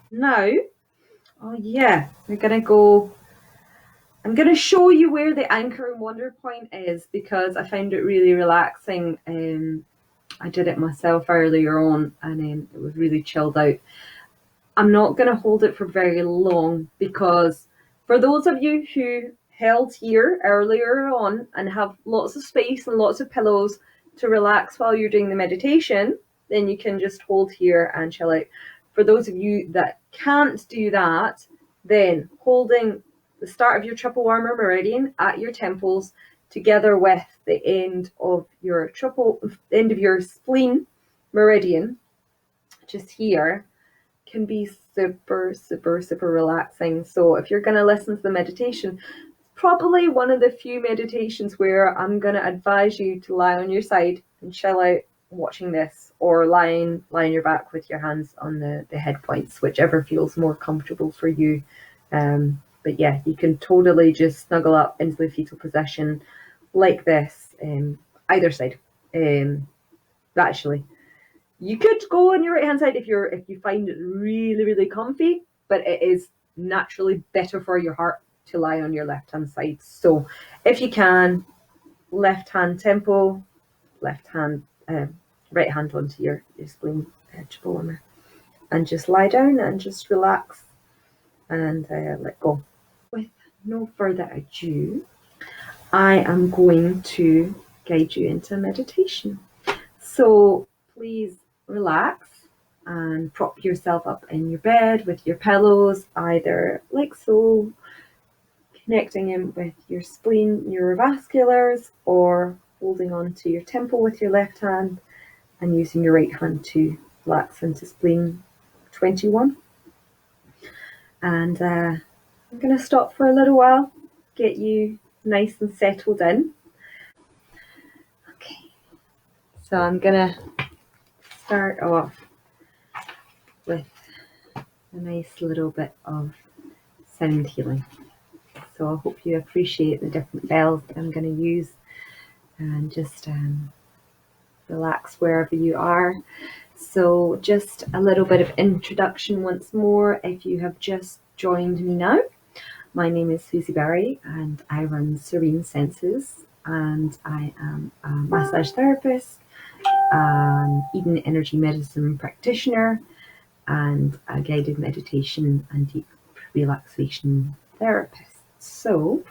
Now, oh yeah, we're gonna go. I'm gonna show you where the anchor and wonder point is because I found it really relaxing. I did it myself earlier on, and it was really chilled out. I'm not gonna hold it for very long because for those of you who held here earlier on and have lots of space and lots of pillows to relax while you're doing the meditation, then you can just hold here and chill out. For those of you that can't do that, then holding the start of your triple warmer meridian at your temples together with the end of your spleen meridian just here can be super, super, super relaxing. So if you're going to listen to the meditation, probably one of the few meditations where I'm going to advise you to lie on your side and chill out watching this, or lying your back with your hands on the head points, whichever feels more comfortable for you. But yeah, you can totally just snuggle up into the fetal position like this, either side. Actually, you could go on your right hand side if you find it really, really comfy, but it is naturally better for your heart to lie on your left hand side. So if you can, left hand tempo, left hand, right hand onto your spleen warmer, and just lie down and just relax and let go. With no further ado, I am going to guide you into meditation. So please relax and prop yourself up in your bed with your pillows, either like so, connecting in with your spleen neurovasculars, or holding on to your temple with your left hand and using your right hand to relax into spleen 21. And I'm going to stop for a little while, get you nice and settled in. Okay, so I'm going to start off with a nice little bit of sound healing. So I hope you appreciate the different bells that I'm going to use, and just relax wherever you are. So just a little bit of introduction once more if you have just joined me now. My name is Scilla Berry and I run Serene Senses, and I am a massage therapist, Eden energy medicine practitioner, and a guided meditation and deep relaxation therapist. So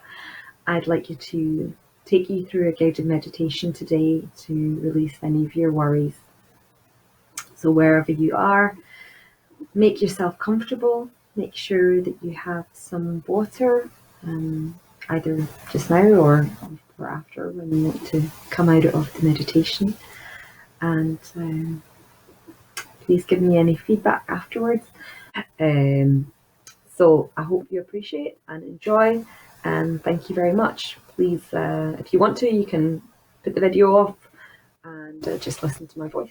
I'd like you to take you through a guided meditation today to release any of your worries. So wherever you are, make yourself comfortable. Make sure that you have some water, either just now or after when you want to come out of the meditation. And please give me any feedback afterwards. So I hope you appreciate and enjoy, and thank you very much. Please, if you want to, you can put the video off and just listen to my voice.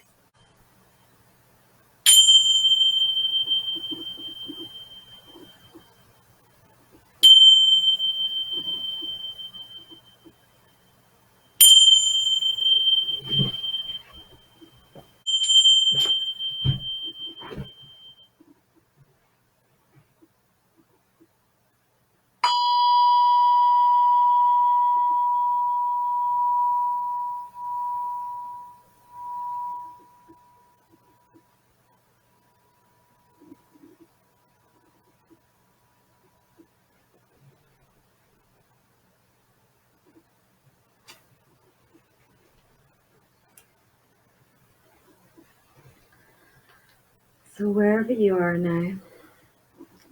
So wherever you are now,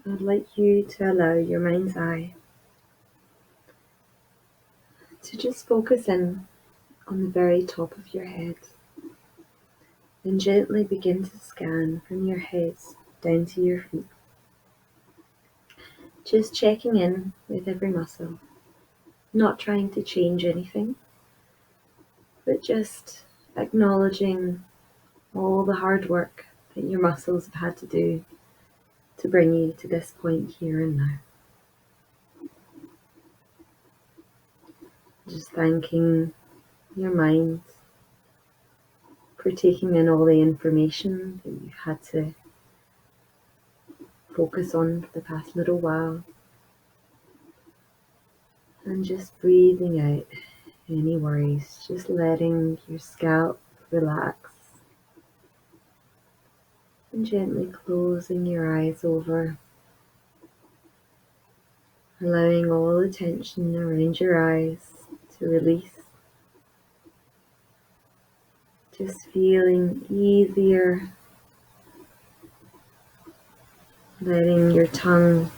I'd like you to allow your mind's eye to just focus in on the very top of your head, and gently begin to scan from your head down to your feet, just checking in with every muscle, not trying to change anything, but just acknowledging all the hard work that your muscles have had to do to bring you to this point here and now. Just thanking your mind for taking in all the information that you've had to focus on for the past little while. And just breathing out any worries, just letting your scalp relax and gently closing your eyes over, allowing all the tension around your eyes to release. Just feeling easier, letting your tongue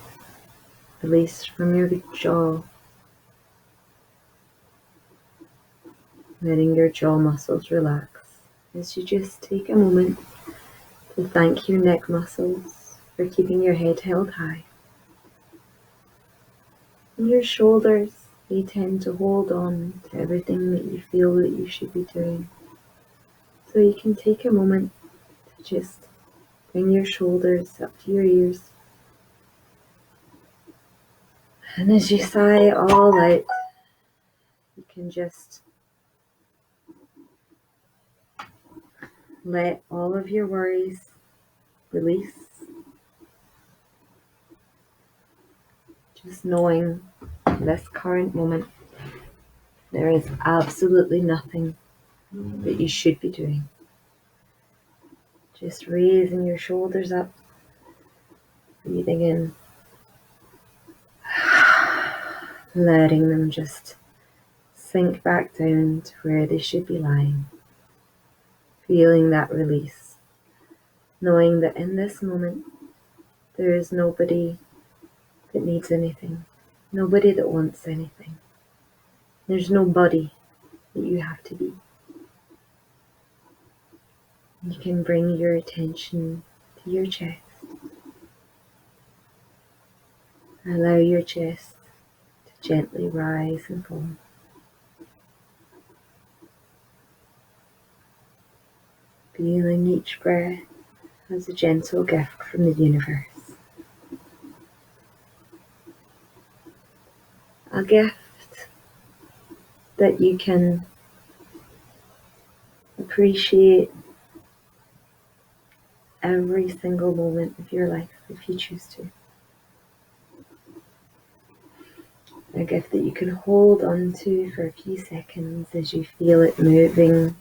release from your jaw, letting your jaw muscles relax as you just take a moment to thank your neck muscles for keeping your head held high. And your shoulders, they tend to hold on to everything that you feel that you should be doing. So you can take a moment to just bring your shoulders up to your ears. And as you sigh all out, you can just let all of your worries release. Just knowing in this current moment, there is absolutely nothing that you should be doing. Just raising your shoulders up, breathing in, letting them just sink back down to where they should be lying. Feeling that release, knowing that in this moment, there is nobody that needs anything, nobody that wants anything. There's nobody that you have to be. You can bring your attention to your chest. Allow your chest to gently rise and fall. Feeling each breath as a gentle gift from the universe. A gift that you can appreciate every single moment of your life if you choose to. A gift that you can hold on to for a few seconds as you feel it moving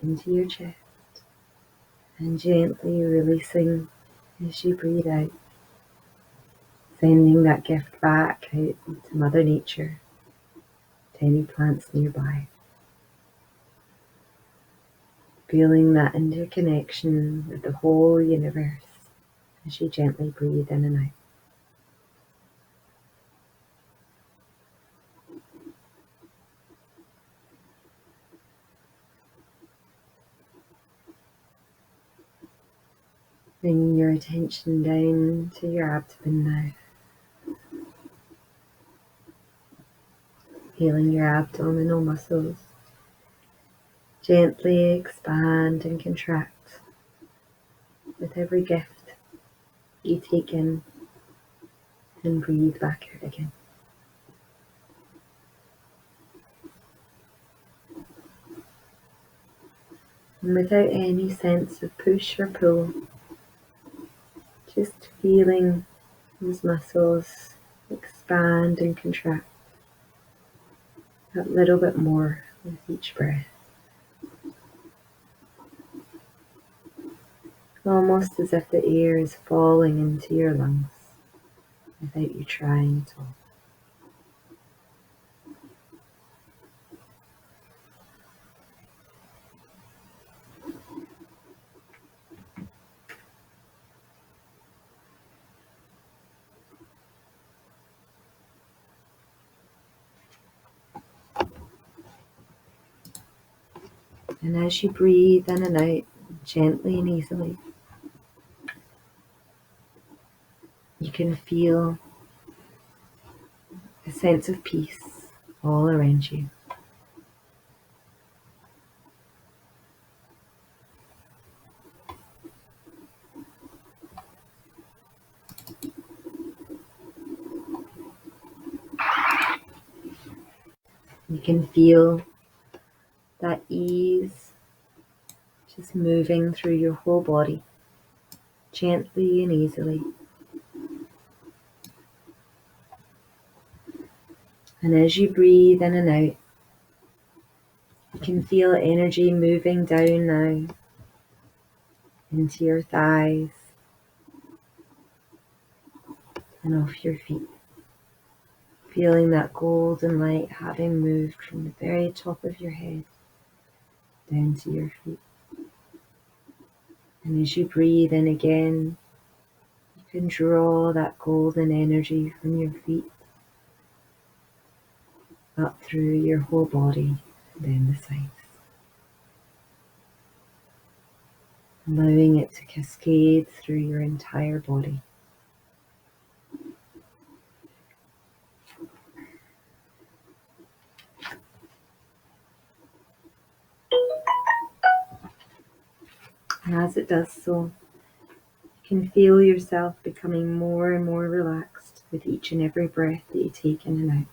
into your chest and gently releasing as you breathe out, sending that gift back out to Mother Nature, to any plants nearby. Feeling that interconnection with the whole universe as you gently breathe in and out. Bringing your attention down to your abdomen now. Feeling your abdominal muscles gently expand and contract with every gift you take in and breathe back out again. And without any sense of push or pull, just feeling those muscles expand and contract a little bit more with each breath. Almost as if the air is falling into your lungs without you trying at all. And as you breathe in and out, gently and easily, you can feel a sense of peace all around you. You can feel that ease just moving through your whole body, gently and easily, And as you breathe in and out, you can feel energy moving down now into your thighs and off your feet. Feeling that golden light having moved from the very top of your head down to your feet. And as you breathe in again, you can draw that golden energy from your feet up through your whole body and down the sides, allowing it to cascade through your entire body. And as it does so, you can feel yourself becoming more and more relaxed with each and every breath that you take in and out.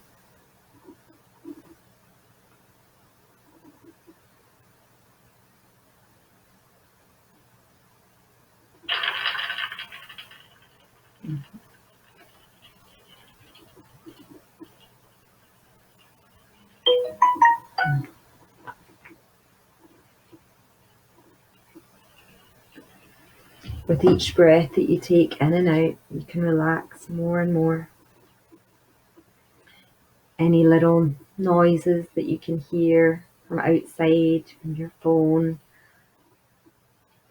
With each breath that you take in and out, you can relax more and more. Any little noises that you can hear from outside, from your phone,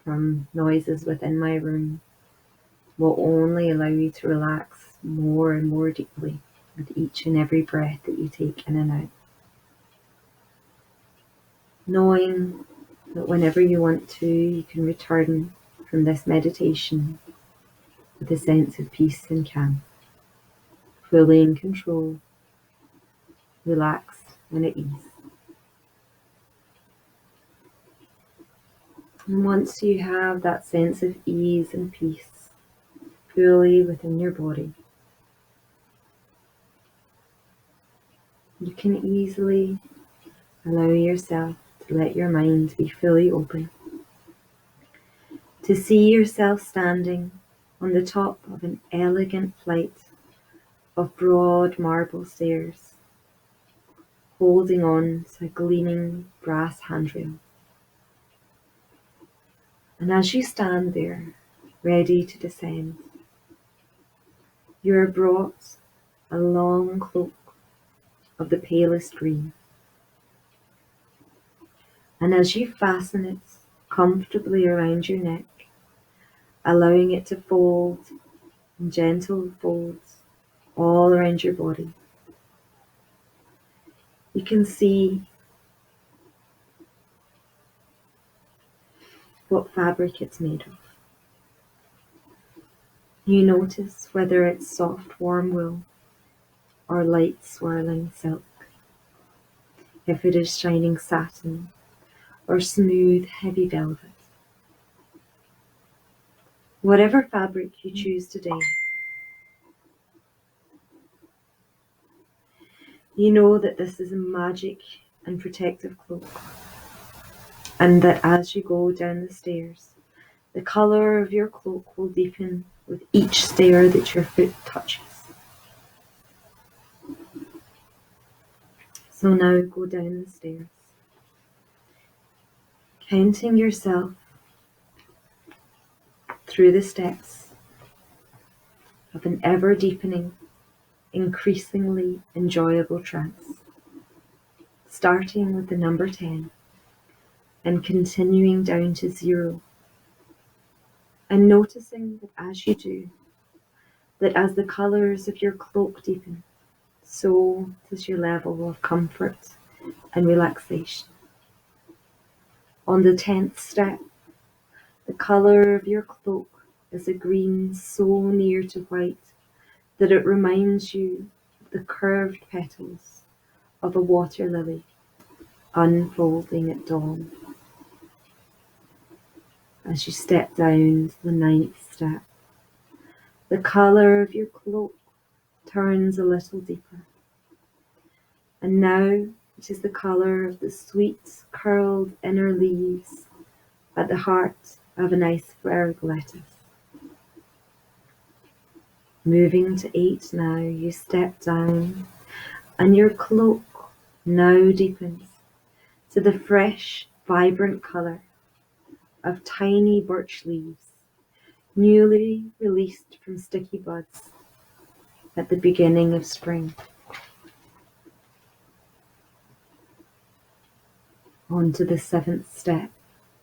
from noises within my room, will only allow you to relax more and more deeply with each and every breath that you take in and out. Knowing that whenever you want to, you can return from this meditation with a sense of peace and calm, fully in control, relaxed and at ease. And once you have that sense of ease and peace fully within your body, you can easily allow yourself to let your mind be fully open, to see yourself standing on the top of an elegant flight of broad marble stairs, holding on to a gleaming brass handrail. And as you stand there, ready to descend, you are brought a long cloak of the palest green. And as you fasten it comfortably around your neck, allowing it to fold in gentle folds all around your body, you can see what fabric it's made of. You notice whether it's soft warm wool or light swirling silk, if it is shining satin or smooth heavy velvet. Whatever fabric you choose today, you know that this is a magic and protective cloak, and that as you go down the stairs, the colour of your cloak will deepen with each stair that your foot touches. So now go down the stairs, counting yourself through the steps of an ever deepening, increasingly enjoyable trance, starting with the number 10 and continuing down to 0, and noticing that as you do, that as the colours of your cloak deepen, so does your level of comfort and relaxation. On the 10th step, the colour of your cloak is a green so near to white that it reminds you of the curved petals of a water lily unfolding at dawn. As you step down to the 9th step, the colour of your cloak turns a little deeper, and now it is the colour of the sweet curled inner leaves at the heart of an iceberg lettuce. Moving to 8 now, you step down And your cloak now deepens to the fresh, vibrant colour of tiny birch leaves, newly released from sticky buds at the beginning of spring. On to the 7th step.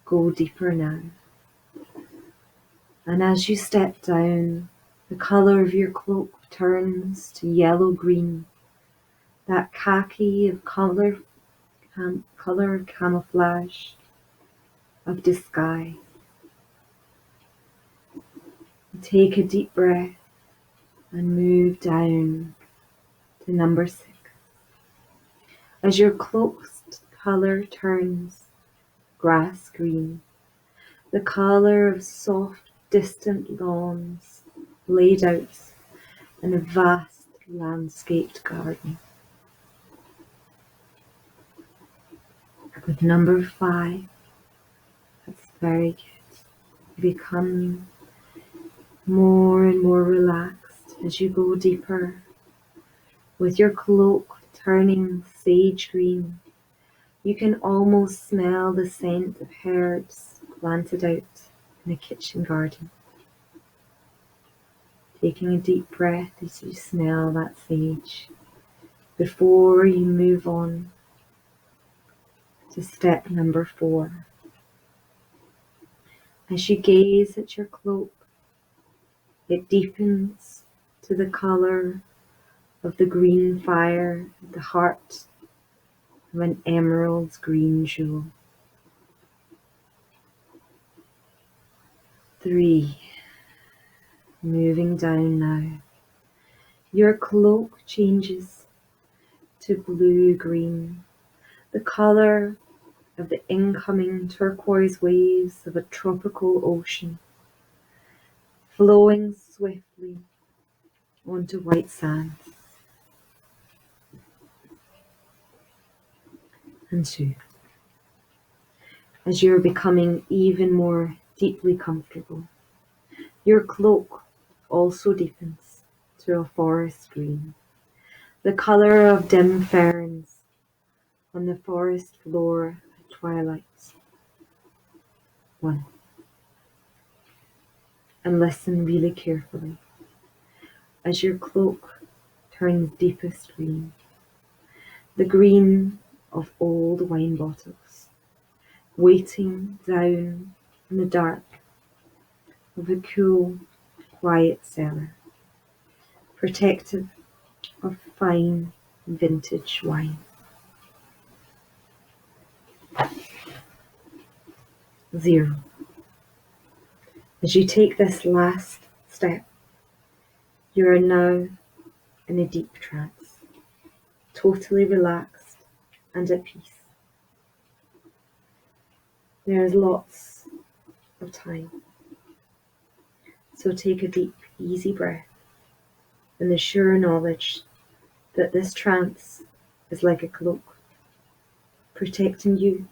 Go deeper now. And as you step down, the colour of your cloak turns to yellow-green, that khaki of colour of camouflage, of disguise. Take a deep breath and move down to number 6. As your cloak's colour turns grass green, the colour of soft, distant lawns laid out in a vast landscaped garden. With number 5, that's very good. You become more and more relaxed as you go deeper, with your cloak turning sage green. You can almost smell the scent of herbs planted out in a kitchen garden. Taking a deep breath as you smell that sage before you move on to step number 4. As you gaze at your cloak, it deepens to the colour of the green fire at the heart of an emerald's green jewel. 3. Moving down now. Your cloak changes to blue-green, the colour of the incoming turquoise waves of a tropical ocean, flowing swiftly onto white sands. And 2. As you're becoming even more deeply comfortable, your cloak also deepens to a forest green, the colour of dim ferns on the forest floor at twilight. 1. And listen really carefully as your cloak turns deepest green, the green of old wine bottles, waiting down in the dark of a cool, quiet cellar, protective of fine vintage wine. 0. As you take this last step, you are now in a deep trance, totally relaxed and at peace. There is lots of time, so take a deep, easy breath in the sure knowledge that this trance is like a cloak, protecting you,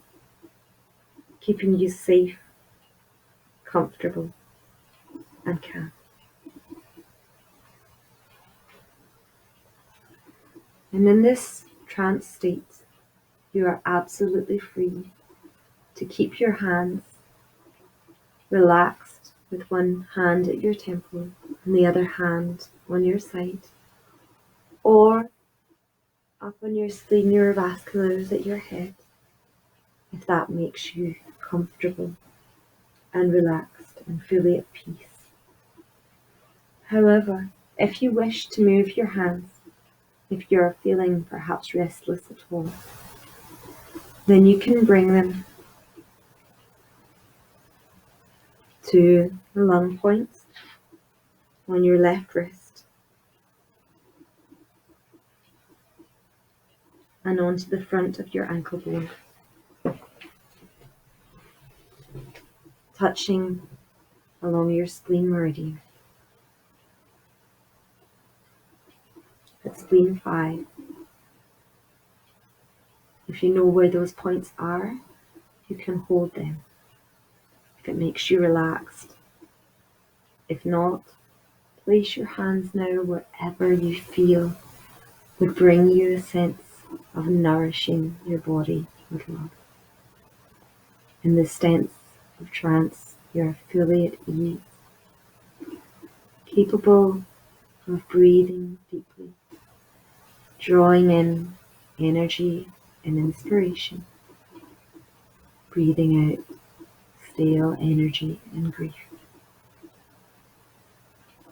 keeping you safe, comfortable, and calm. And in this trance state, you are absolutely free to keep your hands relaxed with one hand at your temple and the other hand on your side, or up on your spleen neurovasculars at your head, if that makes you comfortable and relaxed and fully at peace. However, if you wish to move your hands, if you're feeling perhaps restless at all, then you can bring them to the lung points on your left wrist and onto the front of your ankle bone, touching along your spleen meridian. At spleen 5, if you know where those points are, you can hold them if it makes you relaxed. If not, place your hands now wherever you feel would bring you a sense of nourishing your body with love. In this sense of trance, you are fully at ease, capable of breathing deeply, drawing in energy and inspiration, breathing out stale energy and grief,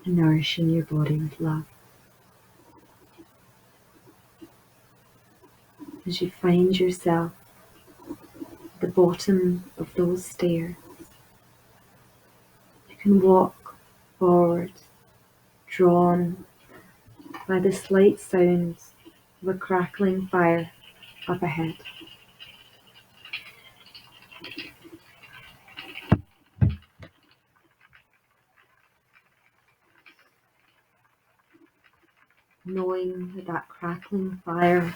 and nourishing your body with love. As you find yourself at the bottom of those stairs, you can walk forward, drawn by the slight sounds of a crackling fire up ahead. Knowing that that crackling fire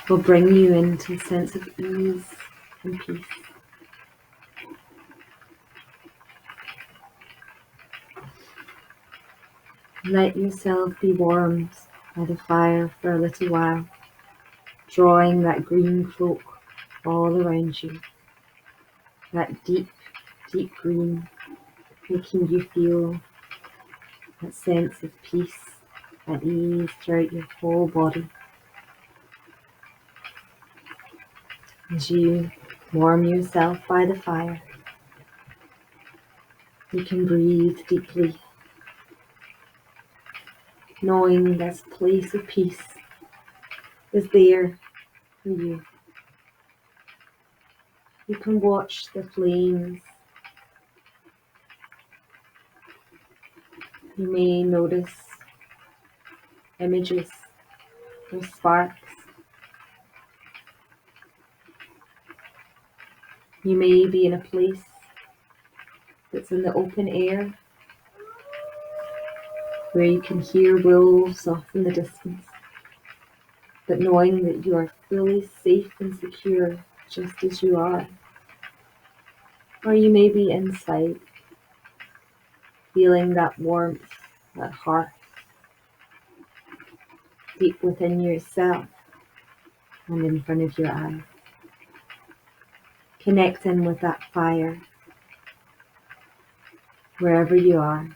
will bring you into a sense of ease and peace. Let yourself be warmed by the fire for a little while, drawing that green cloak all around you, that deep, deep green, making you feel that sense of peace and ease throughout your whole body. As you warm yourself by the fire, you can breathe deeply, knowing this place of peace is there for you. You can watch the flames. You may notice images or sparks. You may be in a place that's in the open air where you can hear wolves off in the distance, but knowing that you are fully safe and secure just as you are. Or you may be inside, feeling that warmth, that heart, deep within yourself and in front of your eyes. Connecting with that fire wherever you are.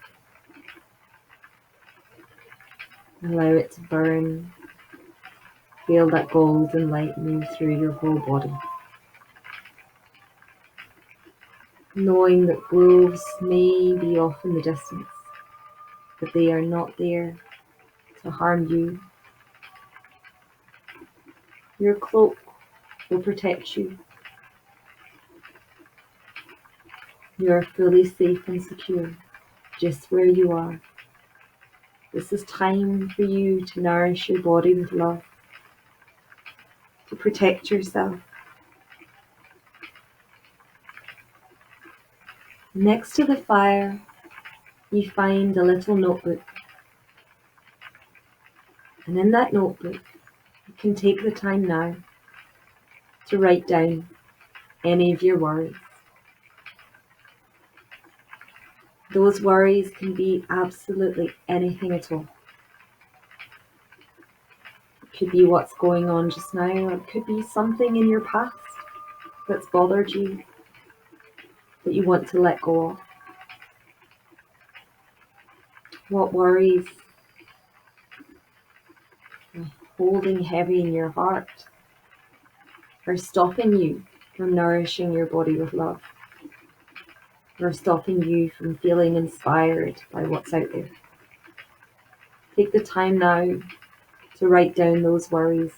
Allow it to burn. Feel that golden light move through your whole body. Knowing that wolves may be off in the distance, but they are not there to harm you. Your cloak will protect you. You are fully safe and secure just where you are. This is time for you to nourish your body with love, to protect yourself. Next to the fire, you find a little notebook. And in that notebook, you can take the time now to write down any of your worries. Those worries can be absolutely anything at all. It could be what's going on just now, or it could be something in your past that's bothered you that you want to let go of. What worries are holding heavy in your heart are stopping you from nourishing your body with love, or stopping you from feeling inspired by what's out there. Take the time now to write down those worries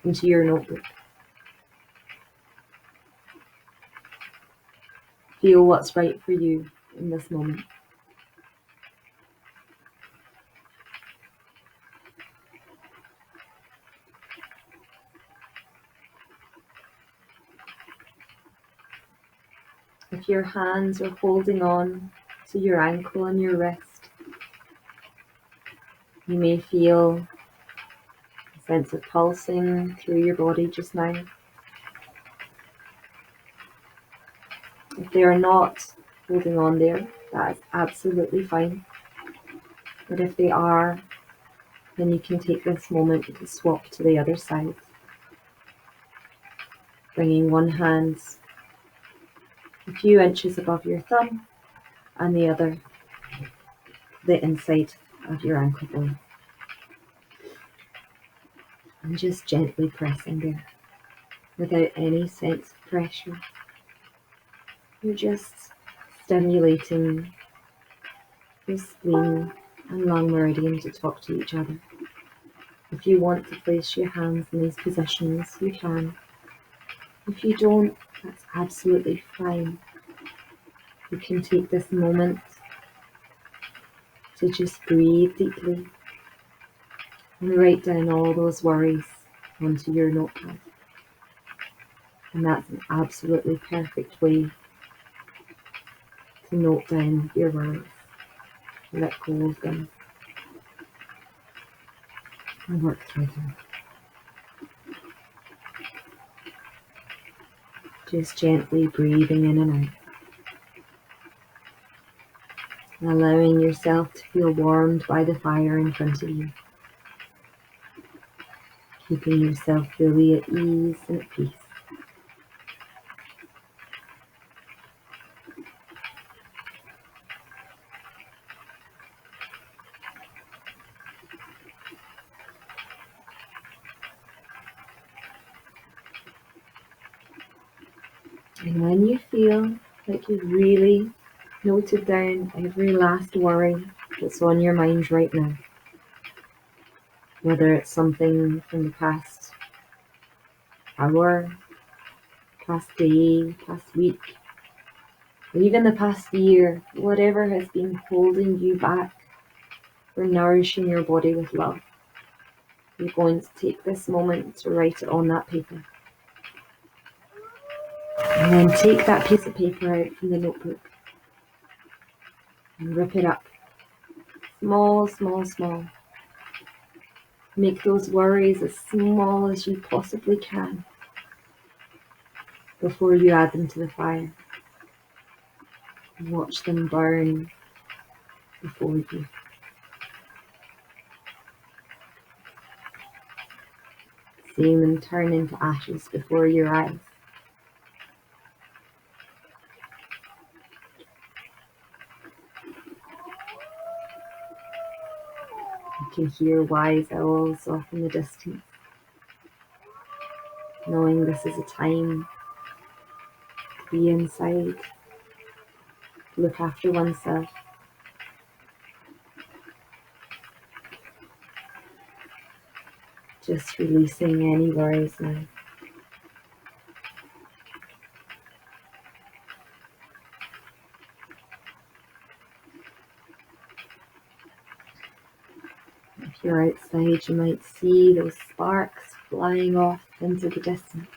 into your notebook. Feel what's right for you in this moment. If your hands are holding on to your ankle and your wrist, you may feel a sense of pulsing through your body just now. If they are not holding on there, that is absolutely fine. But if they are, Then you can take this moment to swap to the other side, bringing one hand a few inches above your thumb and the other the inside of your ankle bone, and just gently pressing there without any sense of pressure. You're just stimulating your spleen and lung meridian to talk to each other. If you want to place your hands in these positions, you can. If you don't, that's absolutely fine. You can take this moment to just breathe deeply and write down all those worries onto your notepad. And that's an absolutely perfect way to note down your worries, let go of them, and work through them. Just gently breathing in and out, and allowing yourself to feel warmed by the fire in front of you, keeping yourself fully at ease and at peace. And when you feel like you've really noted down every last worry that's on your mind right now, whether it's something from the past hour, past day, past week, or even the past year, whatever has been holding you back from nourishing your body with love, you're going to take this moment to write it on that paper. And then take that piece of paper out from the notebook and rip it up. Small, small, small. Make those worries as small as you possibly can before you add them to the fire. And watch them burn before you. Seeing them turn into ashes before your eyes. You can hear wise owls off in the distance, knowing this is a time to be inside, look after oneself. Just releasing any worries now. If you're outside, you might see those sparks flying off into the distance.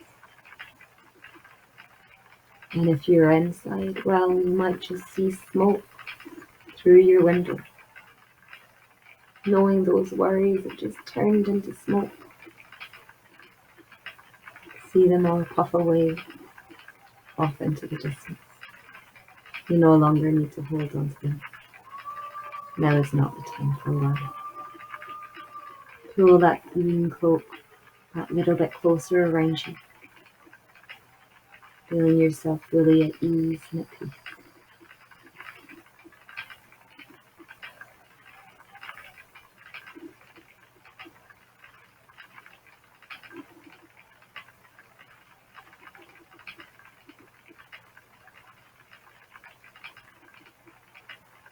And if you're inside, well, you might just see smoke through your window, knowing those worries have just turned into smoke. See them all puff away off into the distance. You no longer need to hold on to them. Now is not the time for worry. Pull that green cloak that little bit closer around you, feeling yourself fully at ease and at peace.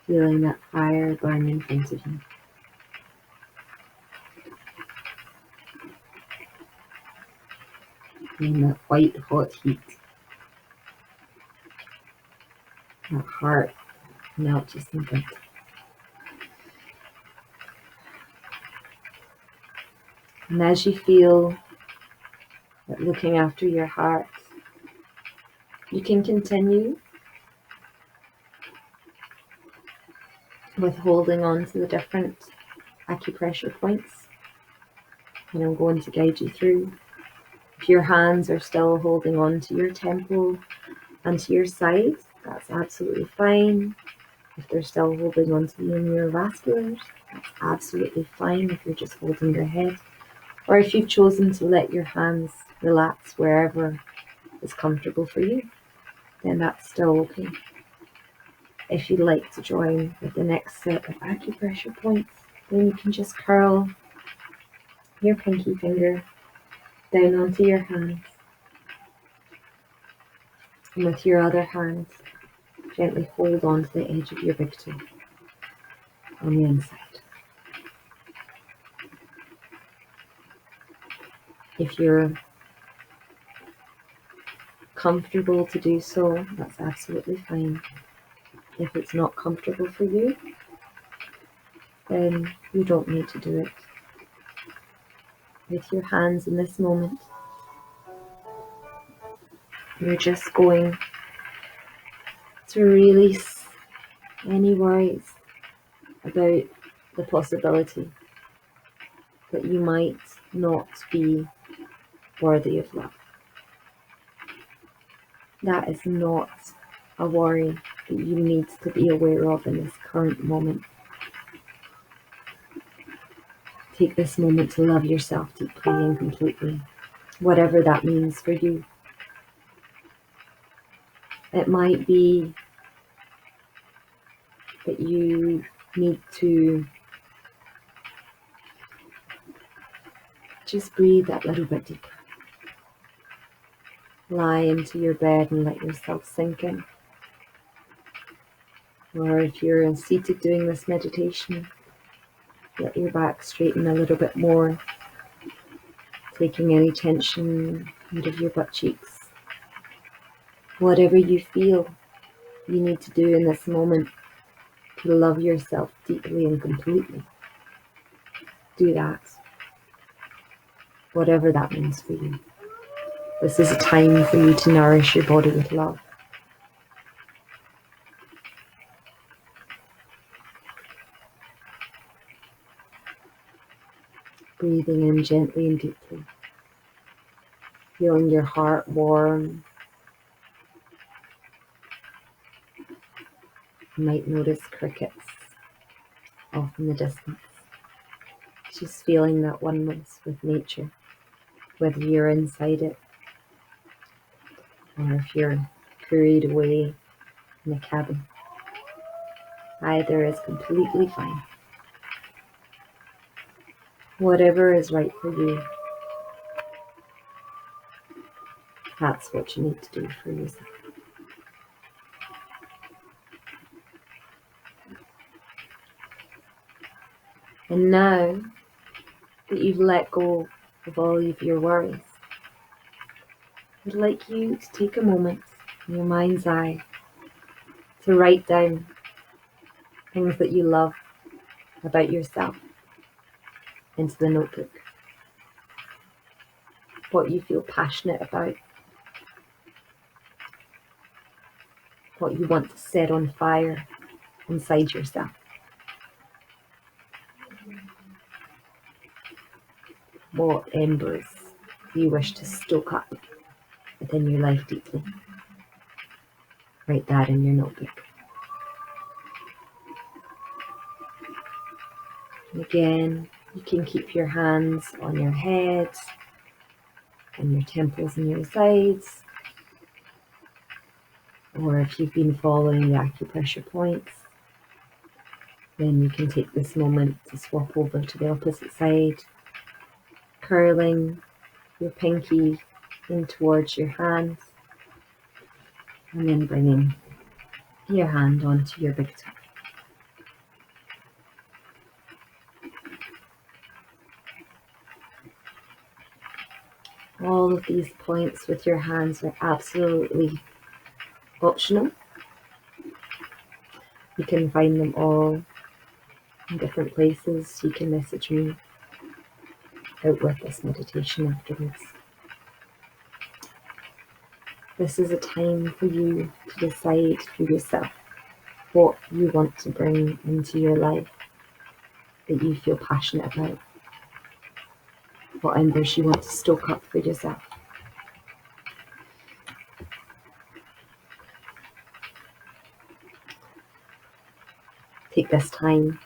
Feeling that fire burn in front of you. Feeling that white hot heat. That heart melt just a bit. And as you feel that looking after your heart, you can continue with holding on to the different acupressure points that I'm going to guide you through. If your hands are still holding on to your temple and to your side, that's absolutely fine. If they're still holding onto the neurovasculars, that's absolutely fine if you're just holding your head. Or if you've chosen to let your hands relax wherever is comfortable for you, then that's still okay. If you'd like to join with the next set of acupressure points, then you can just curl your pinky finger down onto your hands, and with your other hand, gently hold on to the edge of your big toe on the inside. If you're comfortable to do so, that's absolutely fine. If it's not comfortable for you, then you don't need to do it. With your hands in this moment, you're just going to release any worries about the possibility that you might not be worthy of love. That is not a worry that you need to be aware of in this current moment. Take this moment to love yourself deeply and completely, whatever that means for you. It might be that you need to just breathe that little bit deeper. Lie into your bed and let yourself sink in. Or if you're seated doing this meditation, let your back straighten a little bit more, taking any tension out of your butt cheeks. Whatever you feel you need to do in this moment to love yourself deeply and completely, do that. Whatever that means for you. This is a time for you to nourish your body with love. Breathing in gently and deeply. Feeling your heart warm. You might notice crickets off in the distance. Just feeling that oneness with nature, whether you're inside it or if you're carried away in a cabin. Either is completely fine. Whatever is right for you, that's what you need to do for yourself. And now that you've let go of all of your worries, I'd like you to take a moment in your mind's eye to write down things that you love about yourself into the notebook. What you feel passionate about. What you want to set on fire inside yourself. What embers you wish to stoke up within your life deeply. Write that in your notebook. And again, you can keep your hands on your head and your temples and your sides. Or if you've been following the acupressure points, then you can take this moment to swap over to the opposite side, curling your pinky in towards your hands, and then bringing your hand onto your big toe. All of these points with your hands are absolutely optional. You can find them all in different places. You can message me out with this meditation afterwards. This is a time for you to decide for yourself what you want to bring into your life that you feel passionate about. What embers you want to stoke up for yourself. Take this time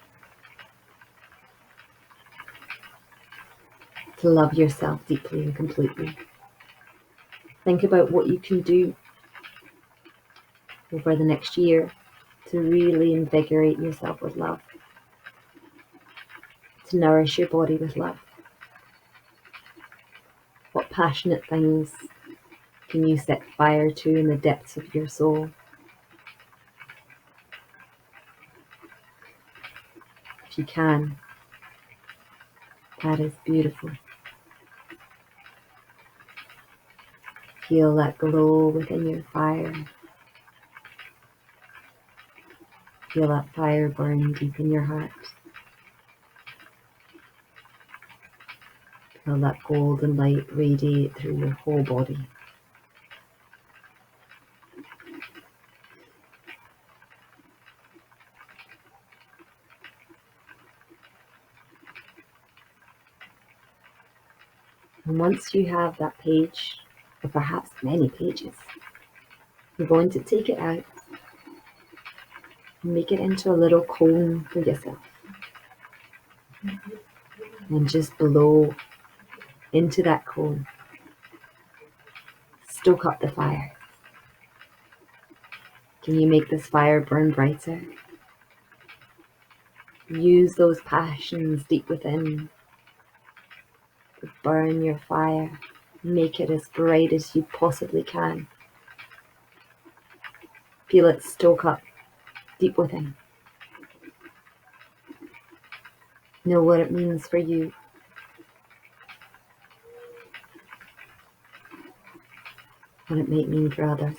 to love yourself deeply and completely. Think about what you can do over the next year to really invigorate yourself with love, to nourish your body with love. What passionate things can you set fire to in the depths of your soul? If you can, that is beautiful. Feel that glow within your fire. Feel that fire burn deep in your heart. Feel that golden light radiate through your whole body. And once you have that page, or perhaps many pages, you're going to take it out and make it into a little cone for yourself. And just blow into that cone. Stoke up the fire. Can you make this fire burn brighter? Use those passions deep within to burn your fire. Make it as bright as you possibly can. Feel it stoke up deep within. Know what it means for you. What it might mean for others.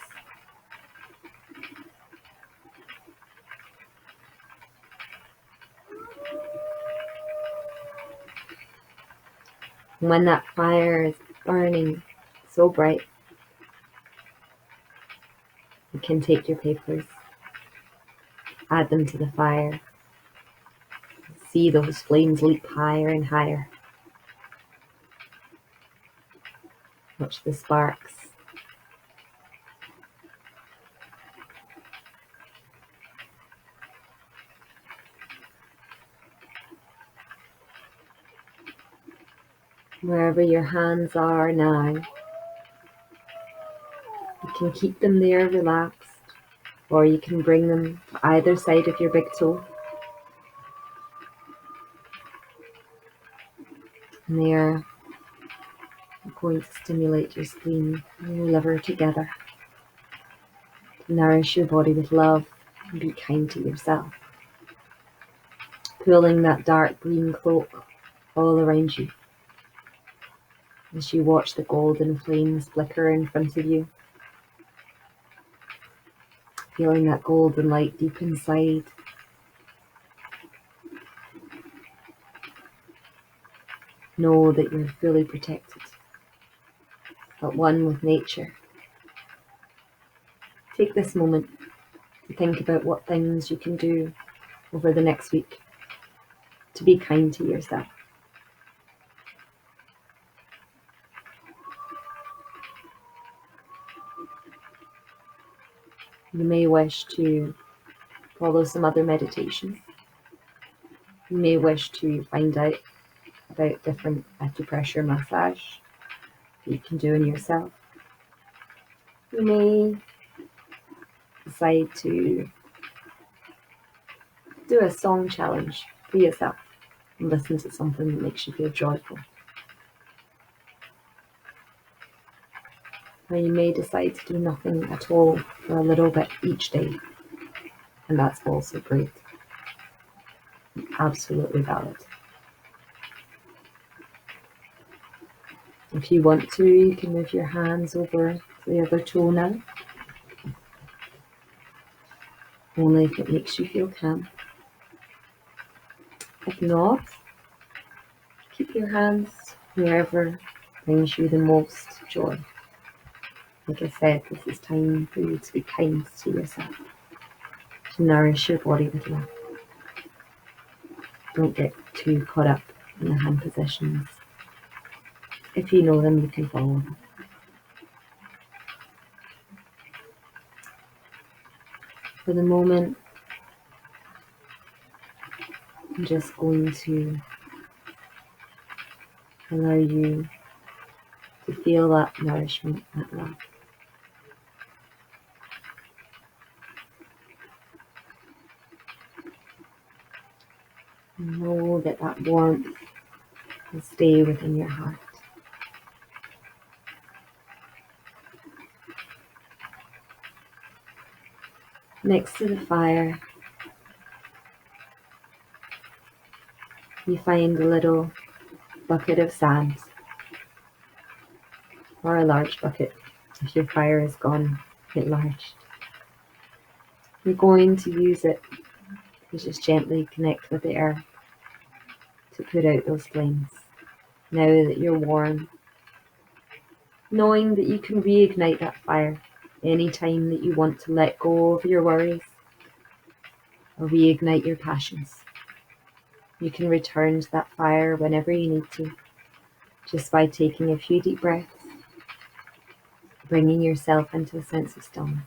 And when that fire is burning so bright, you can take your papers, add them to the fire, see those flames leap higher and higher. Watch the sparks. Wherever your hands are now, you can keep them there relaxed, or you can bring them to either side of your big toe. And they are going to stimulate your spleen and your liver together. To nourish your body with love and be kind to yourself. Pulling that dark green cloak all around you as you watch the golden flames flicker in front of you. Feeling that golden light deep inside. Know that you're fully protected, at one with nature. Take this moment to think about what things you can do over the next week to be kind to yourself. You may wish to follow some other meditations. You may wish to find out about different acupressure massage that you can do on yourself. You may decide to do a song challenge for yourself and listen to something that makes you feel joyful. Or you may decide to do nothing at all for a little bit each day, and that's also great. Absolutely valid. If you want to, you can move your hands over to the other toe now. Only if it makes you feel calm. If not, keep your hands wherever brings you the most joy. Like I said, this is time for you to be kind to yourself, to nourish your body with love. Don't get too caught up in the hand positions. If you know them, you can follow them. For the moment, I'm just going to allow you to feel that nourishment, that love. Know that that warmth will stay within your heart. Next to the fire, you find a little bucket of sand, or a large bucket if your fire is gone quite large. You're going to use it to just gently connect with the earth to put out those flames. Now that you're warm, knowing that you can reignite that fire anytime that you want to let go of your worries or reignite your passions. You can return to that fire whenever you need to, just by taking a few deep breaths, bringing yourself into a sense of stillness.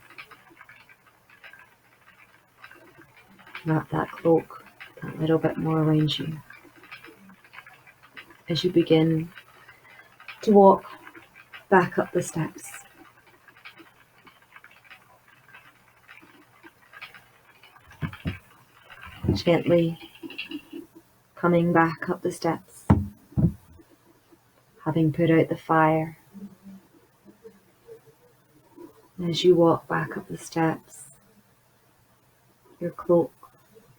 Wrap that cloak a little bit more around you as you begin to walk back up the steps. Gently coming back up the steps, having put out the fire. As you walk back up the steps, your cloak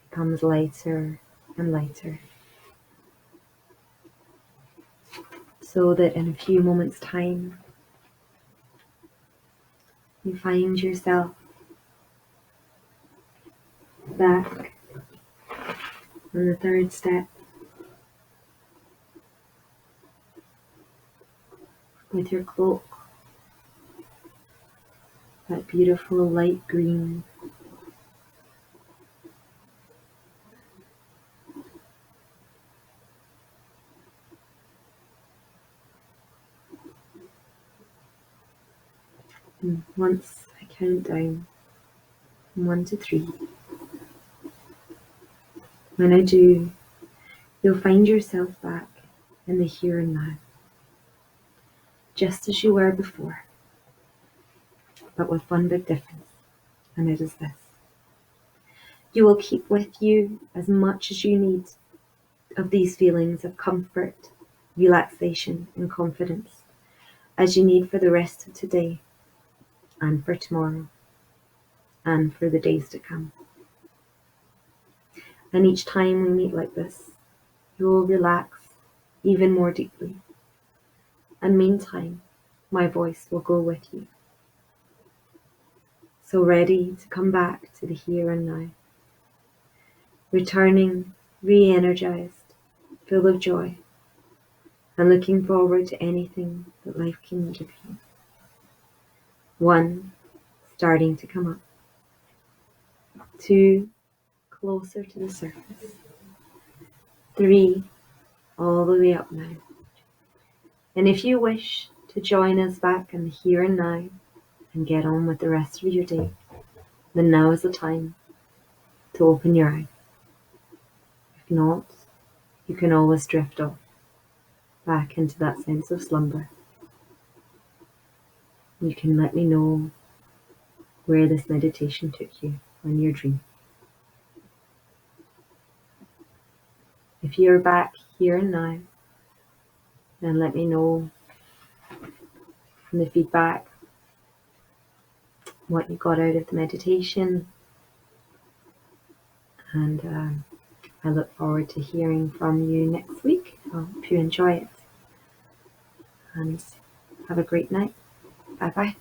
becomes lighter and lighter, so that in a few moments' time, you find yourself back on the third step with your cloak, that beautiful light green. And once I count down from 1 to 3, when I do, you'll find yourself back in the here and now, just as you were before, but with one big difference, and it is this. You will keep with you as much as you need of these feelings of comfort, relaxation, and confidence as you need for the rest of today, and for tomorrow, and for the days to come. And each time we meet like this, you will relax even more deeply. And meantime, my voice will go with you. So ready to come back to the here and now, returning re-energized, full of joy, and looking forward to anything that life can give you. 1, starting to come up. 2, closer to the surface. 3, all the way up now. And if you wish to join us back in the here and now and get on with the rest of your day, then now is the time to open your eyes. If not, you can always drift off back into that sense of slumber. You can let me know where this meditation took you on your dream. If you're back here and now, then let me know in the feedback what you got out of the meditation, and I look forward to hearing from you next week. I hope you enjoy it, and have a great night. Bye bye.